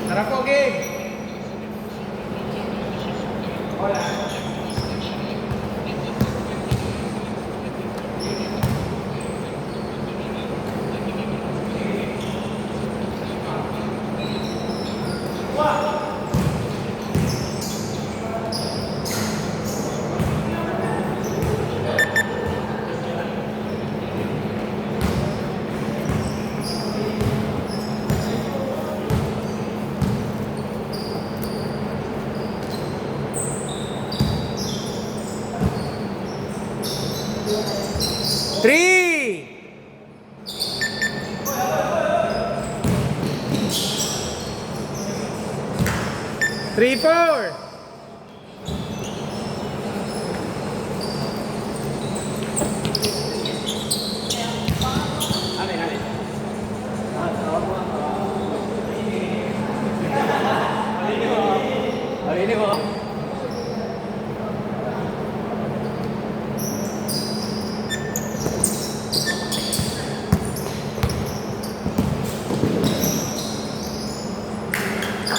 Tara po, game! Hola. Three! 3-4!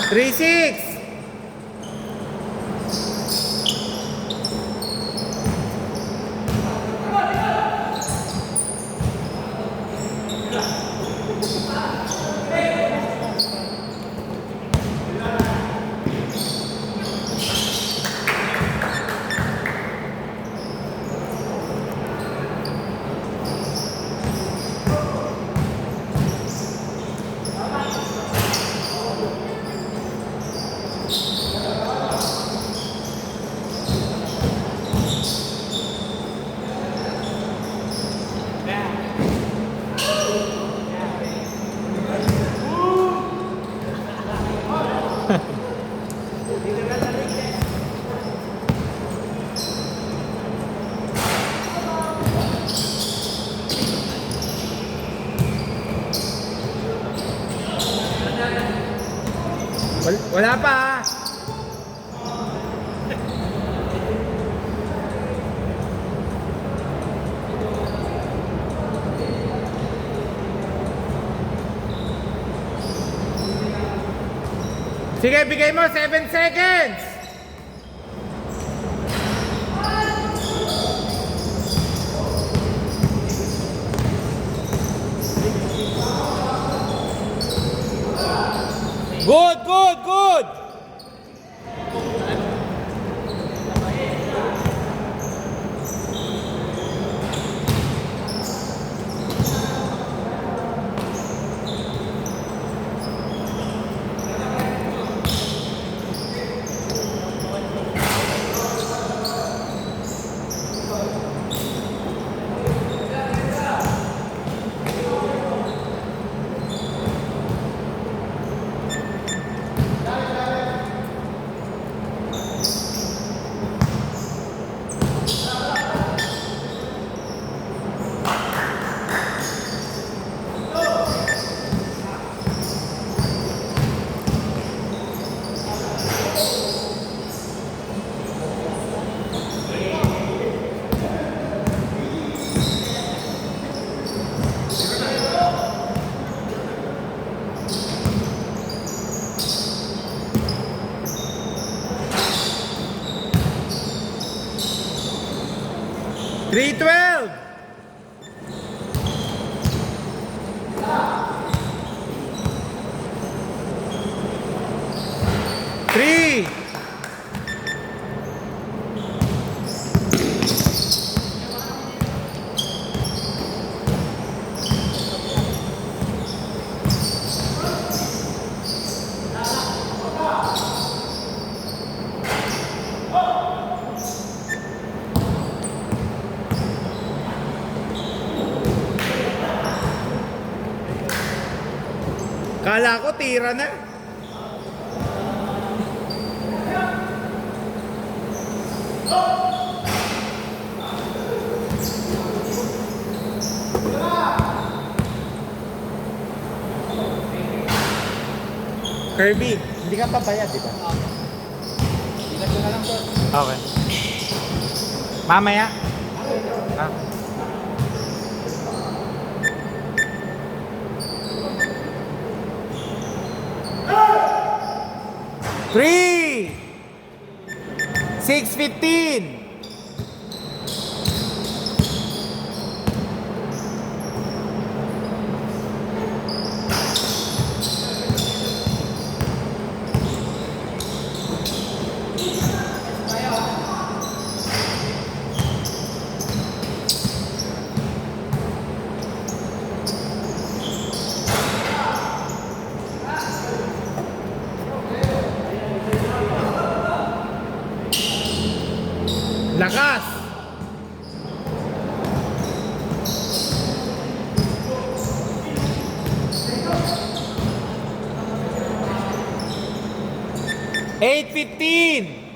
Three, six. Wala pa. Sige, bigay mo 7 seconds. Good, good, good. Three 12. Three. Kala ko tira na. Kirby, hindi ka pabayad, di ba? Ilag ko na lang, sir. Okay. Mamaya? Ah. 3, 6:15. Lakas! Eight 15.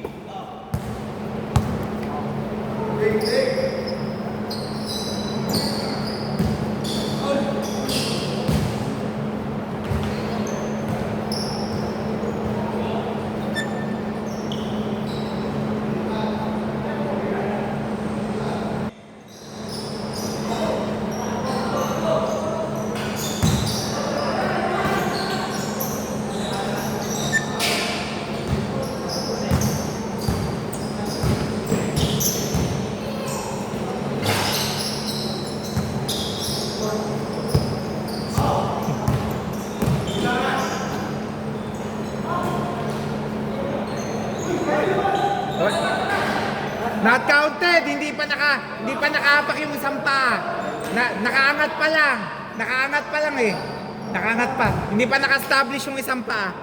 Not counted, hindi pa nakahapak yung isang paa. Nakaangat pa lang. Nakaangat pa lang eh. Nakaangat pa. Hindi pa naka-establish yung isang paa.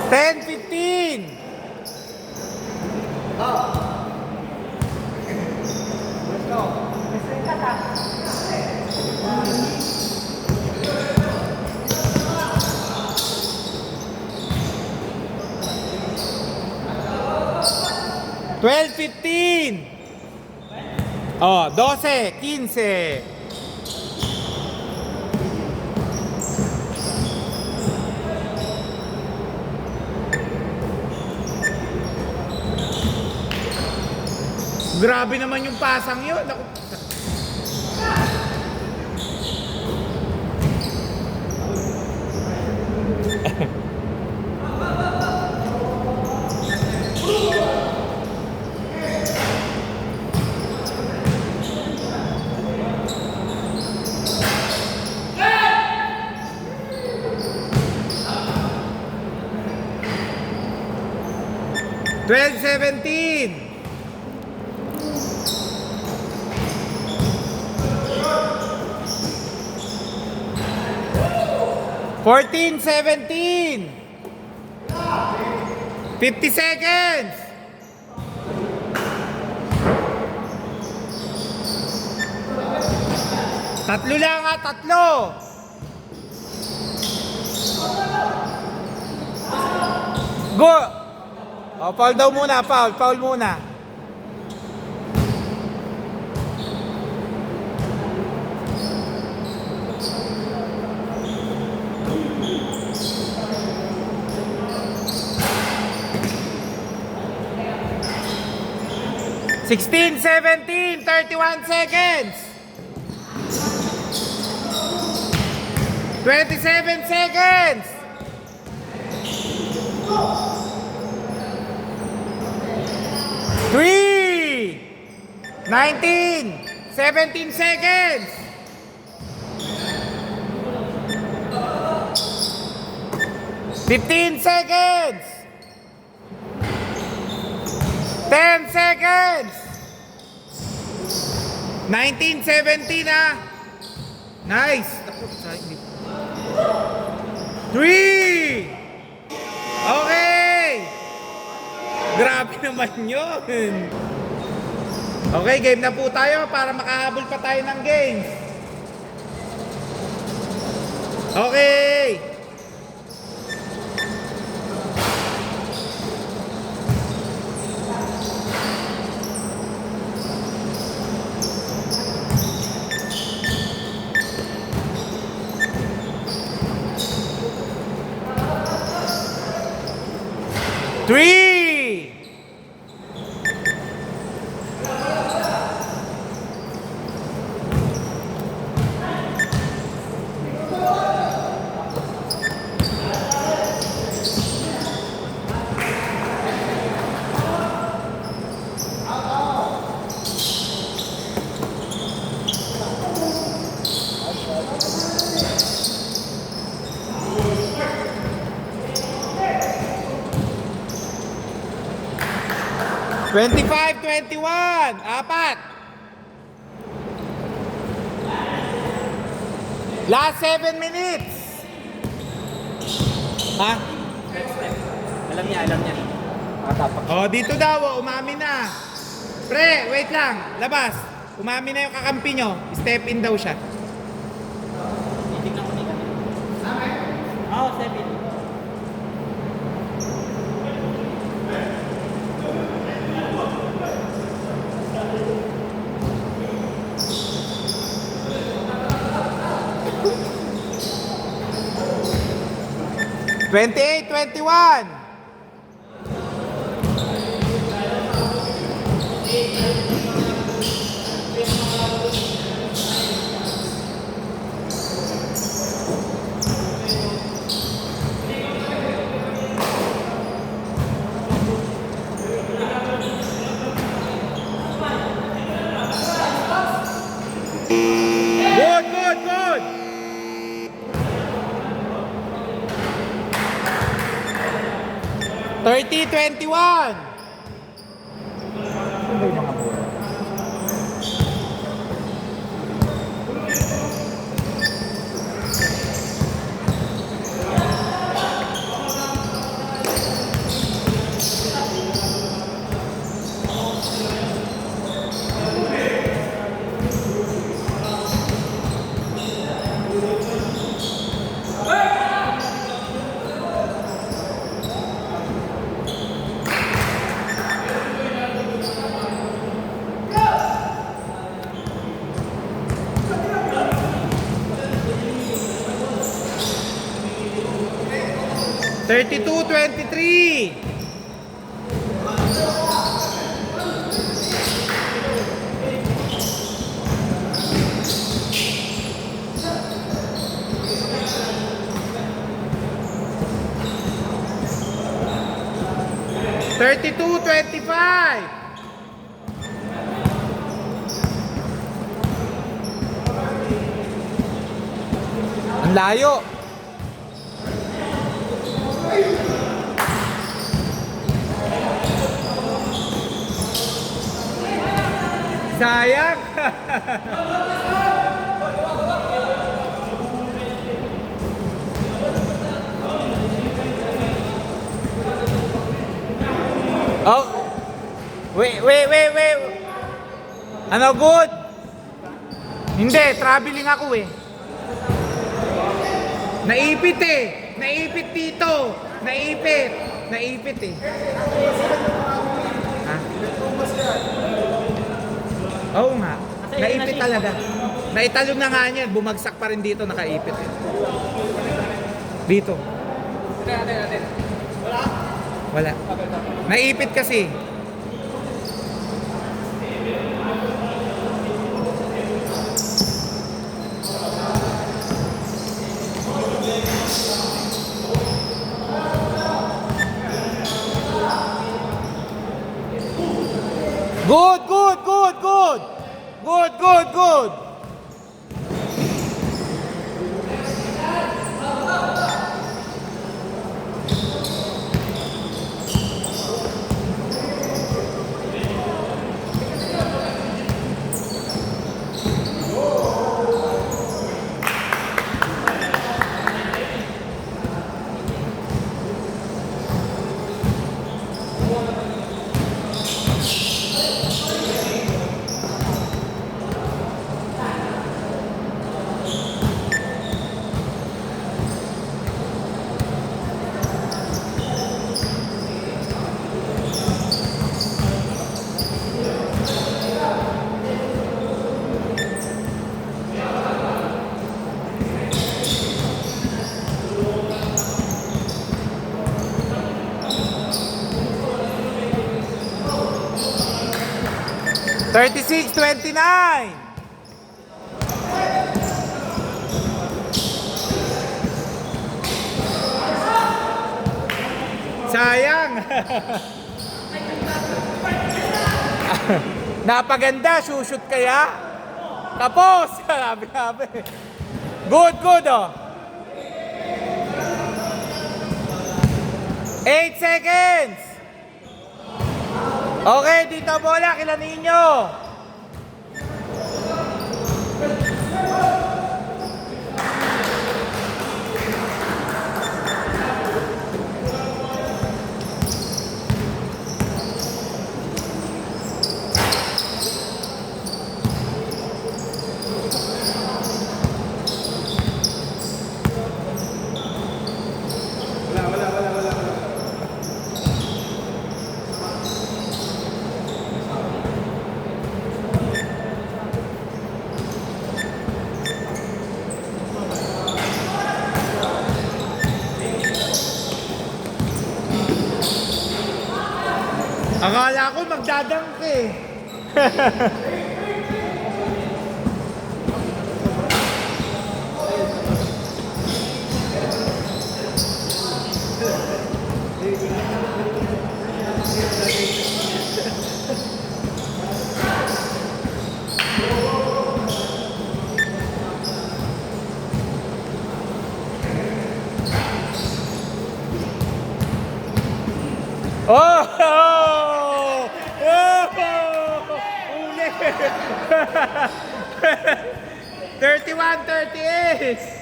Ten 15. 12:15. Oh, 12, 15. Grabe naman yung pasang yun. Ako. Twelve 17. 14-17. 50 seconds. Tatlo lang ha, tatlo. Go. Oh, foul daw muna, foul muna. Sixteen, 17, 31 seconds. 27 seconds. 3, 19, 17 seconds. 15 seconds. 10 seconds. 19, 17 ah. Nice. 3. Okay. Grabe naman yun. Okay, game na po tayo para makahabol pa tayo ng games. Okay. 25-21. Apat. Last 7 minutes. Ha? Alam niya. Oh, dito daw, oh, umami na. Pre, wait lang. Labas. Umami na yung kakampi nyo. Step in daw siya. Titignan ko nila. Oo, 7. Twenty-eight, 21. Good. 30-21. Thirty-two, 23. Thirty-two, 25. Ang layo. Sayang. Oh. Wait. Ano good? Hindi, traveling ako eh. Naipit eh. Naipit dito. Naipit eh. Ha? Oo nga. Naipit talaga. Naitalon na nga niyan. Bumagsak pa rin dito. Nakaipit eh. Dito. Wala. Naipit kasi. Good. 36-29. Sayang. Napaganda, shoot kaya? Tapos. Grabe. Good oh. 8 seconds. Okay, dito bola, kilanin nyo. Akala ko magdadang ka eh. Oh! Oh! Oh! Uli! 31-38!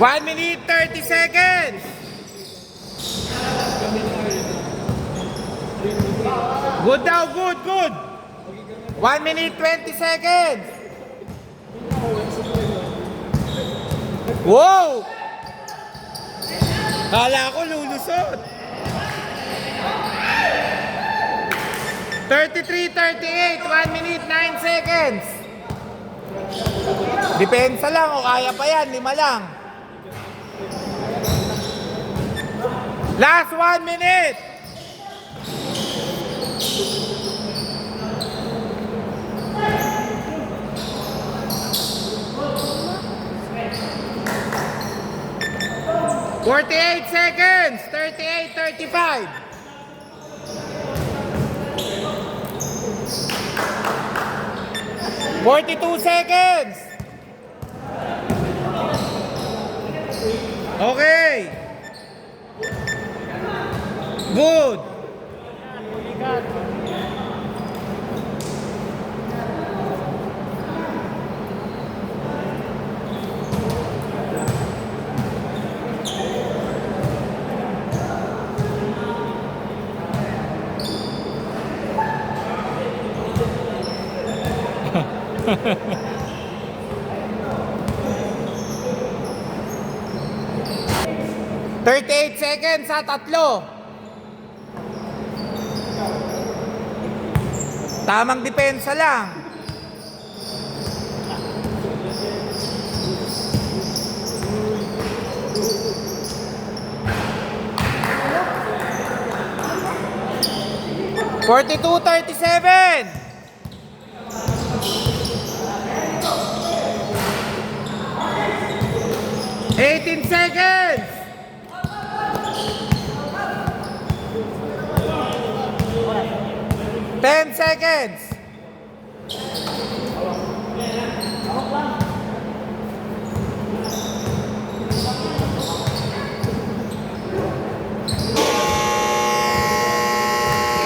One minute, 30 seconds! Good now, good, good! 1 minute, 20 seconds! Wow! Kala ko lulusot! 33-38, 1 minute, 9 seconds! Depensa lang o kaya pa yan, 5 lang. Last 1 minute! "48 seconds, 38-35. 42 seconds. Okay. Good. "38 seconds sa tatlo. Tamang depensa lang. "42-37. 18 seconds. 10 seconds.